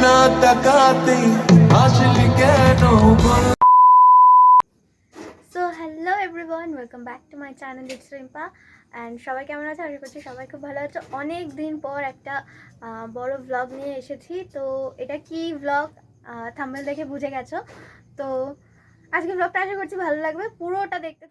না তাকাতেই আসলি কেন বল। So hello everyone, welcome back to my channel it's Rimpa. And সবাই কেমন আছে? আশা করছি সবাই খুব ভালো আছে। অনেক দিন পর একটা বড় ভ্লগ নিয়ে এসেছি। তো এটা কি ভ্লগ থাম্বনেল দেখে বুঝে গেছো। তো আজকে ভ্লগটা আশা করছি ভালো লাগবে, পুরোটা দেখতে।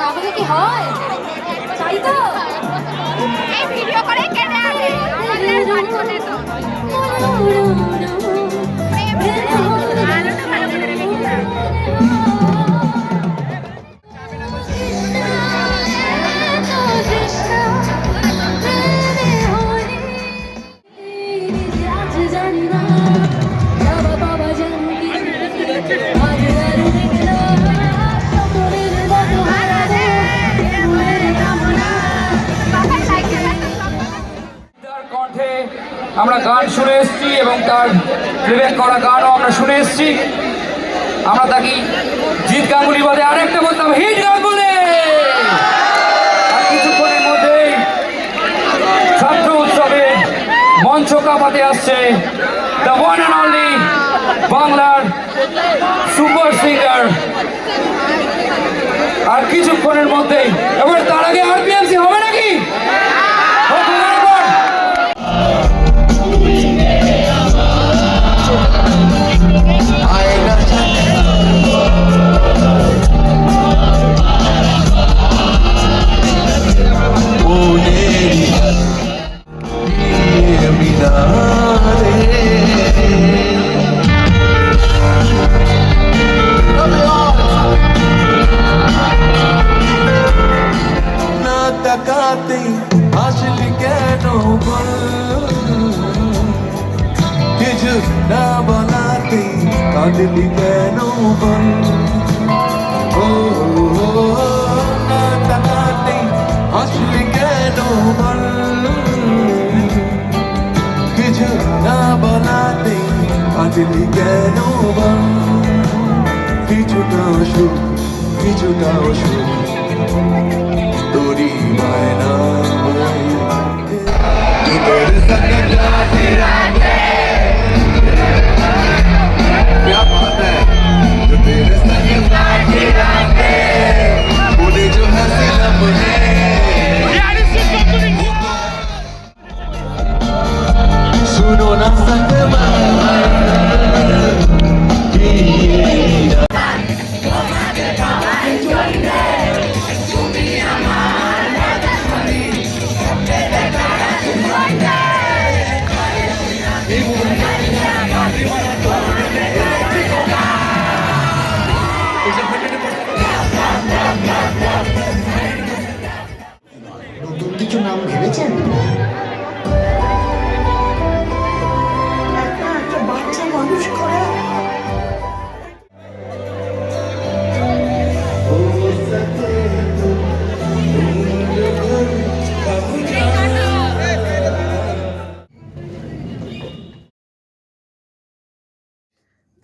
না হলে কি হয়? তাই তো এই ভিডিও করে কেটে আনে আমাদের বাড়ি চলে তো আমরা গান শুনে এসেছি এবং তার প্লেব্যাক করা গানও আমরা শুনে এসেছি। আমরা তাকে জিৎ গাঙ্গুলি বলে, আরেকটা বলতাম হিট গাঙ্গুলি। আর কিছুক্ষণের মধ্যেই ছাত্র উৎসবে মঞ্চ কাঁপাতে আসছে দ্য ওয়ান অ্যান্ড অনলি বাংলার সুপার সিঙ্গার। আর কিছুক্ষণের মধ্যেই, এবার তার আগে আরপিএমসি হবে নাকি? না তাকাতেই আসলি কেন বল, কিছু না বলাতেই কাঁদলি কেন বল। ও না তাকাতেই আসলি কেন বল, কিছু না বলাতেই কাঁদলি কেন বল। কিছুটা সুখ কিছুটা সুখ তোরি মায়না तेरे संग जाते रहते, क्या बात है, जो तेरे संग जाते रहते, बोले जो हंसी लम्हे सुनो ना संग নতুন কিছু নাম ভেবেছেন? একটা বাচ্চা মানুষ করা।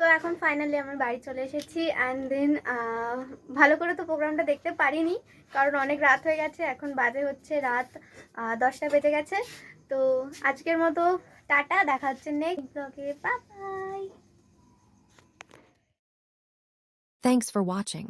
তো এখন ফাইনালি আমার বাড়ি চলে এসেছি। অ্যান্ড দেন ভালো করে তো প্রোগ্রামটা দেখতে পারিনি, কারণ অনেক রাত হয়ে গেছে। এখন বাজে হচ্ছে রাত 10টা বেজে গেছে। তো আজকের মতো টাটা, দেখা হচ্ছে নেক্সট ব্লগে। Bye bye. Thanks for watching.